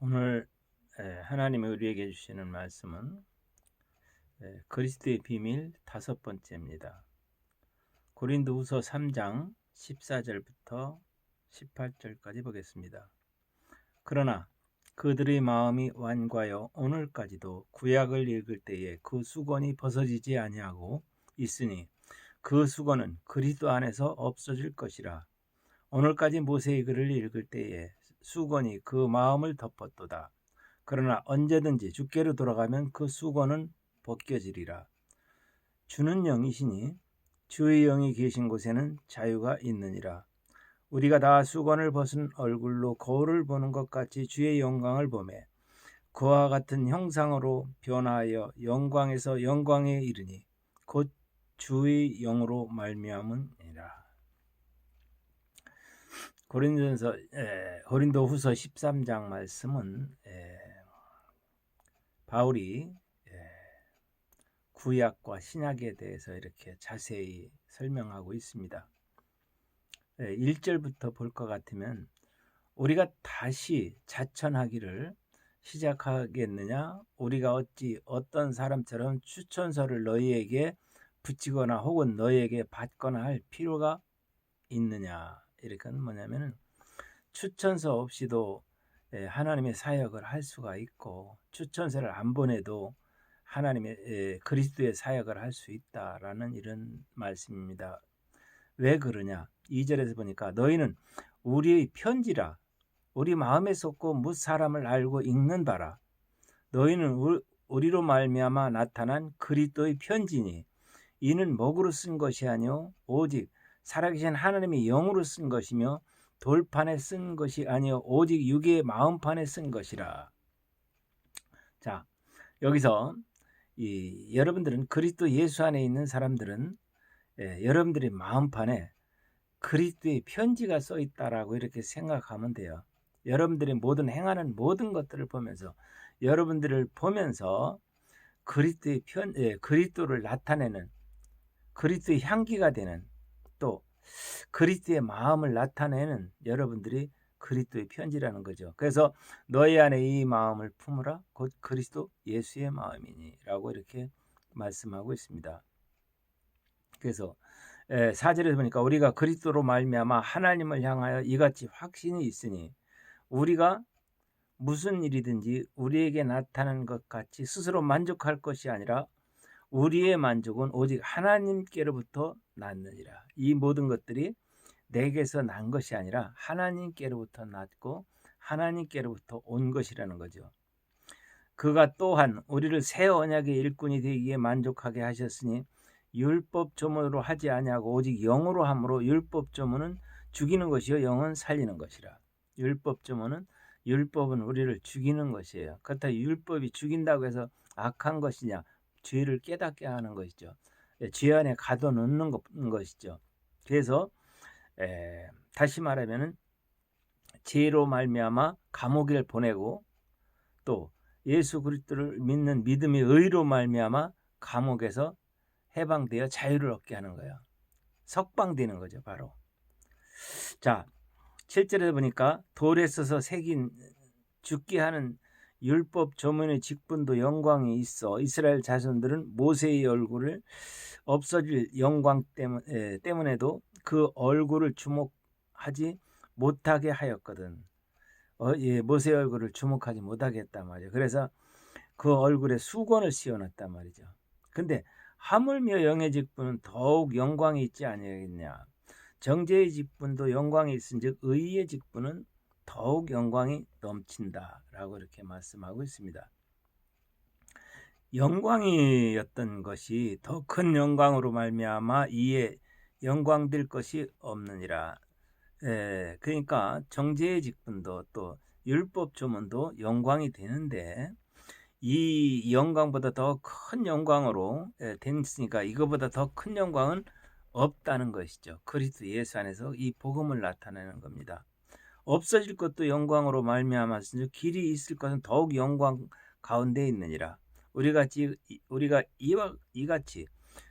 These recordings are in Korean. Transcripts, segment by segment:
오늘 하나님이 우리에게 주시는 말씀은 그리스도의 비밀 5번째입니다. 고린도후서 3장 14절부터 18절까지 보겠습니다. 그러나 그들의 마음이 완고하여 오늘까지도 구약을 읽을 때에 그 수건이 벗어지지 아니하고 있으니 그 수건은 그리스도 안에서 없어질 것이라. 오늘까지 모세의 글을 읽을 때에 수건이 그 마음을 덮었도다. 그러나 언제든지 주께로 돌아가면 그 수건은 벗겨지리라. 주는 영이시니 주의 영이 계신 곳에는 자유가 있느니라. 우리가 다 수건을 벗은 얼굴로 거울을 보는 것 같이 주의 영광을 보매 그와 같은 형상으로 변화하여 영광에서 영광에 이르니 곧 주의 영으로 말미암으니라. 고린도후서 13장 말씀은 바울이 구약과 신약에 대해서 이렇게 자세히 설명하고 있습니다. 1절부터 볼 것 같으면 우리가 다시 자천하기를 시작하겠느냐? 우리가 어찌 어떤 사람처럼 추천서를 너희에게 붙이거나 혹은 너희에게 받거나 할 필요가 있느냐? 이렇게 뭐냐면은 추천서 없이도 하나님의 사역을 할 수가 있고 추천서를 안 보내도 하나님의 그리스도의 사역을 할 수 있다라는 이런 말씀입니다. 왜 그러냐? 2절에서 보니까 너희는 우리의 편지라 우리 마음에 쏟고 뭇 사람을 알고 읽는 바라. 너희는 우리로 말미암아 나타난 그리스도의 편지니 이는 먹으로 쓴 것이 아니요 오직 살아계신 하나님의 영으로 쓴 것이며 돌판에 쓴 것이 아니요 오직 육의 마음판에 쓴 것이라. 자, 여기서 여러분들은 그리스도 예수 안에 있는 사람들은 여러분들의 마음판에 그리스도의 편지가 써 있다라고 이렇게 생각하면 돼요. 여러분들이 모든 행하는 모든 것들을 보면서 여러분들을 보면서 그리스도를 나타내는 그리스도의 향기가 되는 또 그리스도의 마음을 나타내는 여러분들이 그리스도의 편지라는 거죠. 그래서 너희 안에 이 마음을 품으라 곧 그리스도 예수의 마음이니 라고 이렇게 말씀하고 있습니다. 그래서 4절에서 보니까 우리가 그리스도로 말미암아 하나님을 향하여 이같이 확신이 있으니 우리가 무슨 일이든지 우리에게 나타나는 것 같이 스스로 만족할 것이 아니라 우리의 만족은 오직 하나님께로부터 났느니라. 이 모든 것들이 내게서 난 것이 아니라 하나님께로부터 났고 하나님께로부터 온 것이라는 거죠. 그가 또한 우리를 새 언약의 일꾼이 되기에 만족하게 하셨으니 율법 조문으로 하지 아니하고 오직 영으로 함으로 율법 조문은 죽이는 것이요 영은 살리는 것이라. 율법 조문은 율법은 우리를 죽이는 것이에요. 그렇다고 율법이 죽인다고 해서 악한 것이냐? 죄를 깨닫게 하는 것이죠. 죄 안에 가둬놓는 것이죠. 그래서 다시 말하면은 죄로 말미암아 감옥에 보내고 또 예수 그리스도를 믿는 믿음의 의로 말미암아 감옥에서 해방되어 자유를 얻게 하는 거예요. 석방되는 거죠, 바로. 자, 7절에 보니까 돌에 써서 새긴 죽게 하는 율법 조문의 직분도 영광이 있어 이스라엘 자손들은 모세의 얼굴을 없어질 영광 때문에도 그 얼굴을 주목하지 못하게 하였거든. 모세의 얼굴을 주목하지 못하게 했단 말이에요. 그래서 그 얼굴에 수건을 씌워놨단 말이죠. 근데 하물며 영의 직분은 더욱 영광이 있지 아니하겠냐. 정죄의 직분도 영광이 있은즉 의의 직분은 더욱 영광이 넘친다라고 이렇게 말씀하고 있습니다. 영광이었던 것이 더 큰 영광으로 말미암아 이에 영광될 것이 없느니라. 그러니까 정죄의 직분도 또 율법 조문도 영광이 되는데 이 영광보다 더 큰 영광으로 됐으니까 이거보다 더 큰 영광은 없다는 것이죠. 그리스도 예수 안에서 이 복음을 나타내는 겁니다. 없어질 것도 영광으로 말미암았으니 길이 있을 것은 더욱 영광 가운데 있느니라. 우리가 이같이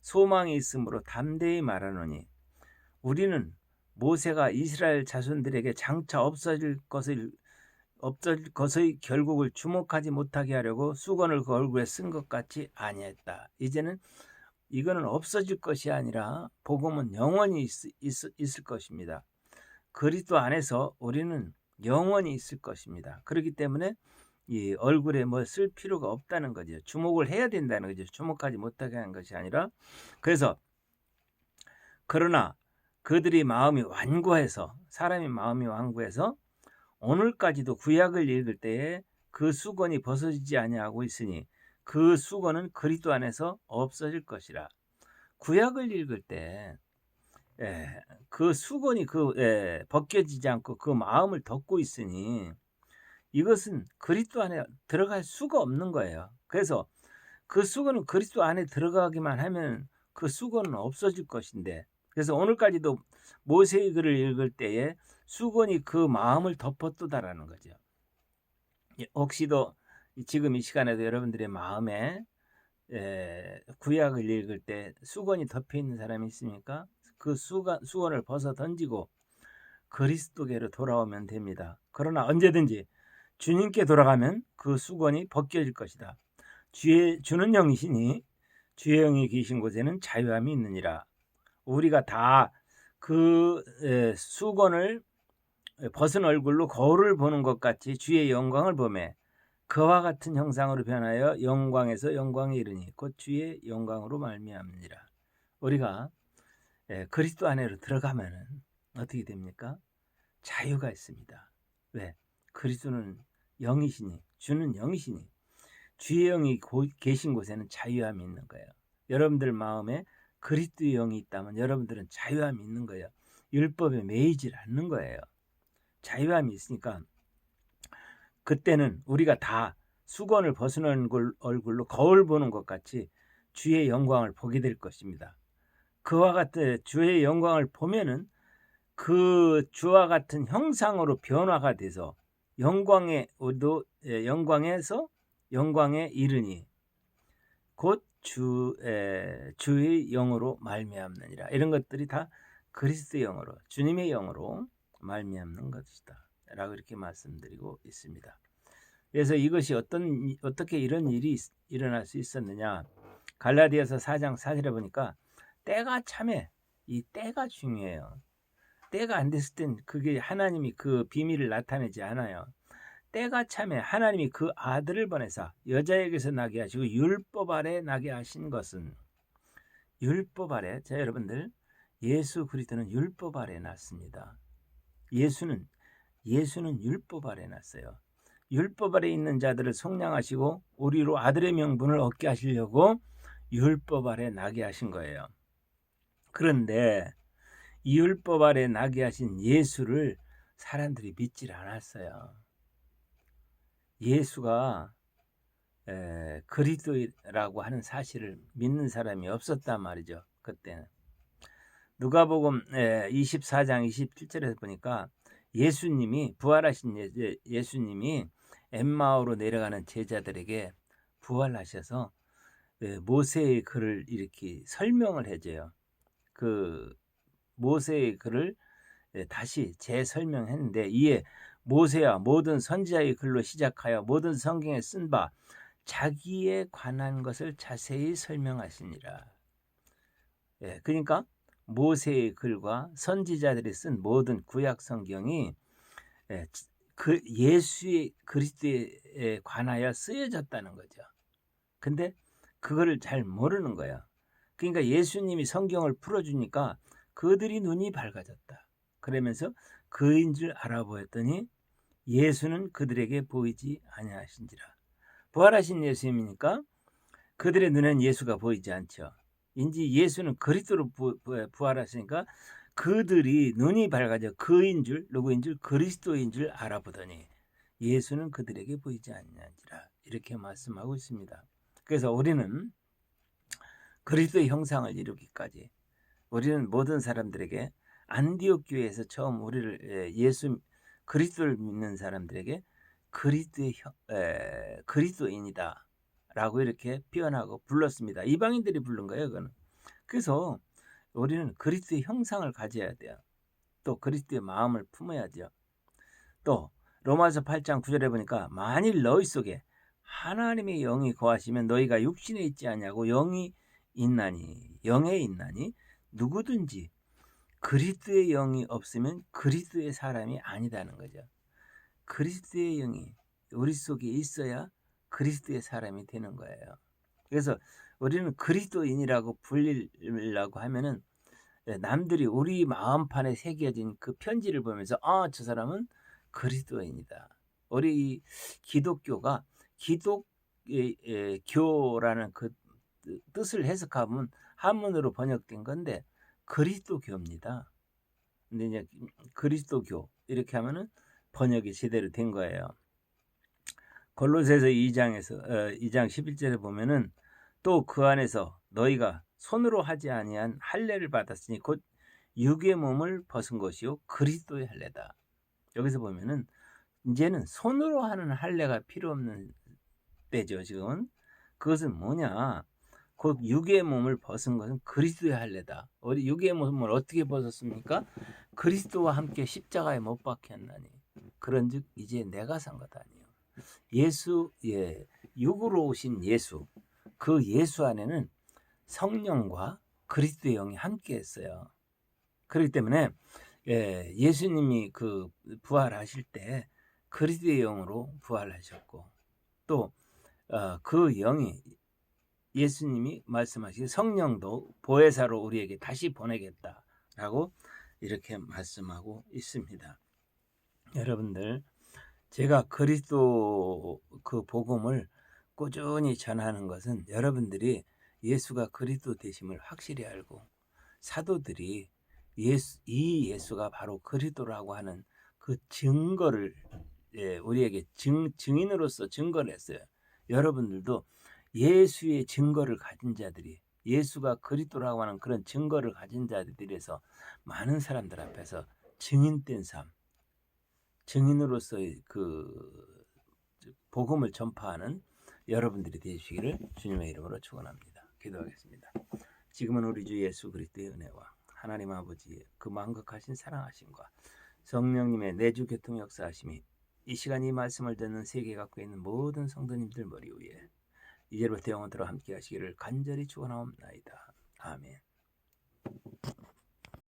소망이 있으므로 담대히 말하노니 우리는 모세가 이스라엘 자손들에게 장차 없어질 것을 없어질 것의 결국을 주목하지 못하게 하려고 수건을 그 얼굴에 쓴 것 같이 아니했다. 이제는 이거는 없어질 것이 아니라 복음은 영원히 있을 것입니다. 그리스도 안에서 우리는 영원히 있을 것입니다. 그렇기 때문에 이 얼굴에 뭐 쓸 필요가 없다는 거죠. 주목을 해야 된다는 거죠. 주목하지 못하게 하는 것이 아니라. 그래서 그러나 그들이 마음이 완고해서, 사람의 마음이 완고해서 오늘까지도 구약을 읽을 때에 그 수건이 벗어지지 아니하고 있으니 그 수건은 그리스도 안에서 없어질 것이라. 구약을 읽을 때 그 수건이 벗겨지지 않고 그 마음을 덮고 있으니 이것은 그리스도 안에 들어갈 수가 없는 거예요. 그래서 그 수건은 그리스도 안에 들어가기만 하면 그 수건은 없어질 것인데, 그래서 오늘까지도 모세의 글을 읽을 때에 수건이 그 마음을 덮었다라는 거죠. 혹시도 지금 이 시간에도 여러분들의 마음에 구약을 읽을 때 수건이 덮여 있는 사람이 있습니까? 그 수건을 벗어 던지고 그리스도께로 돌아오면 됩니다. 그러나 언제든지 주님께 돌아가면 그 수건이 벗겨질 것이다. 주는 영이시니 주의 영이 계신 곳에는 자유함이 있느니라. 우리가 다 그 수건을 벗은 얼굴로 거울을 보는 것 같이 주의 영광을 보매 그와 같은 형상으로 변하여 영광에서 영광에 이르니 곧 주의 영광으로 말미암느니라. 우리가 그리스도 안으로 들어가면은 어떻게 됩니까? 자유가 있습니다. 왜? 그리스도는 영이시니, 주는 영이시니 주의 영이 계신 곳에는 자유함이 있는 거예요. 여러분들 마음에 그리스도의 영이 있다면 여러분들은 자유함이 있는 거예요. 율법에 매이질 않는 거예요. 자유함이 있으니까 그때는 우리가 다 수건을 벗은 얼굴로 거울 보는 것 같이 주의 영광을 보게 될 것입니다. 그와 같은 주의 영광을 보면은 그 주와 같은 형상으로 변화가 돼서 우리도 영광에서 영광에 이르니 곧 주의 영으로 말미암느니라. 이런 것들이 다 그리스도의 영으로, 주님의 영으로 말미암는 것이다 라고 이렇게 말씀드리고 있습니다. 그래서 이것이 어떻게 이런 일이 일어날 수 있었느냐, 갈라디아서 4장 4절에 보니까 때가 참해, 이 때가 중요해요. 때가 안 됐을 땐 그게 하나님이 그 비밀을 나타내지 않아요. 때가 참에 하나님이 그 아들을 보내사 여자에게서 나게 하시고 율법 아래 나게 하신 것은, 율법 아래, 자 여러분들, 예수 그리스도는 율법 아래 났습니다. 예수는 율법 아래 났어요. 율법 아래 있는 자들을 속량하시고 우리로 아들의 명분을 얻게 하시려고 율법 아래 나게 하신 거예요. 그런데 이 율법 아래 나게 하신 예수를 사람들이 믿질 않았어요. 예수가 그리스도라고 하는 사실을 믿는 사람이 없었단 말이죠. 그때는. 누가복음 24장 27절에서 보니까 예수님이, 부활하신 예수님이 엠마오로 내려가는 제자들에게 부활하셔서 모세의 글을 이렇게 설명을 해줘요. 그 모세의 글을 다시 재설명했는데 이에 모세와 모든 선지자의 글로 시작하여 모든 성경에 쓴 바 자기에 관한 것을 자세히 설명하시니라. 그러니까 모세의 글과 선지자들이 쓴 모든 구약 성경이 그 예수의 그리스도에 관하여 쓰여졌다는 거죠. 근데 그거를 잘 모르는 거야. 그러니까 예수님이 성경을 풀어주니까 그들이 눈이 밝아졌다. 그러면서 그인 줄 알아보였더니 예수는 그들에게 보이지 아니하신지라. 부활하신 예수님이니까 그들의 눈엔 예수가 보이지 않죠. 인지 예수는 그리스도로 부활하시니까 그들이 눈이 밝아져 그인 줄, 누구인 줄, 그리스도인 줄 알아보더니 예수는 그들에게 보이지 아니하니라. 이렇게 말씀하고 있습니다. 그래서 우리는 그리스도의 형상을 이루기까지 우리는 모든 사람들에게, 안디옥 교회에서 처음 우리를 그리스도를 믿는 사람들에게 그리스도인이다 라고 이렇게 표현하고 불렀습니다. 이방인들이 부른 거예요, 그거는. 그래서 우리는 그리스도의 형상을 가져야 돼요. 또 그리스도의 마음을 품어야죠. 또 로마서 8장 9절에 보니까 만일 너희 속에 하나님의 영이 거하시면 너희가 육신에 있지 않냐고 영이 있나니 영에 있나니 누구든지 그리스도의 영이 없으면 그리스도의 사람이 아니다는 거죠. 그리스도의 영이 우리 속에 있어야 그리스도의 사람이 되는 거예요. 그래서 우리는 그리스도인이라고 불리려고 하면은 남들이 우리 마음판에 새겨진 그 편지를 보면서 저 사람은 그리스도인이다. 우리 기독교가 기독교라는 그 뜻을 해석하면 한문으로 번역된 건데 그리스도교입니다. 근데 이제 그리스도교 이렇게 하면은 번역이 제대로 된 거예요. 골로새서 2장 11절에 보면은 또 그 안에서 너희가 손으로 하지 아니한 할례를 받았으니 곧 육의 몸을 벗은 것이요 그리스도의 할례다. 여기서 보면은 이제는 손으로 하는 할례가 필요 없는 때죠. 지금 그것은 뭐냐? 곧 육의 몸을 벗은 것은 그리스도의 할례다. 우리 육의 몸을 어떻게 벗었습니까? 그리스도와 함께 십자가에 못 박혔나니 그런즉 이제 내가 산 것 아니요. 육으로 오신 예수, 그 예수 안에는 성령과 그리스도의 영이 함께 했어요. 그렇기 때문에 예수님이 그 부활하실 때 그리스도의 영으로 부활하셨고 또 그 영이 예수님이 말씀하신 성령도 보혜사로 우리에게 다시 보내겠다라고 이렇게 말씀하고 있습니다. 여러분들 제가 그리스도 그 복음을 꾸준히 전하는 것은 여러분들이 예수가 그리스도 되심을 확실히 알고 사도들이 이 예수가 바로 그리스도라고 하는 그 증거를 우리에게 증인으로서 증거를 했어요. 여러분들도 예수의 증거를 가진 자들이 예수가 그리스도라고 하는 그런 증거를 가진 자들에서 많은 사람들 앞에서 증인된 삶, 증인으로서의 그 복음을 전파하는 여러분들이 되시기를 주님의 이름으로 축원합니다. 기도하겠습니다. 지금은 우리 주 예수 그리스도의 은혜와 하나님 아버지의 그 만극하신 사랑하심과 성령님의 내주 교통 역사하심이 이 시간 이 말씀을 듣는 세계 갖고 있는 모든 성도님들 머리 위에 이제부터 영원토록 함께 하시기를 간절히 축원하옵나이다. 아멘.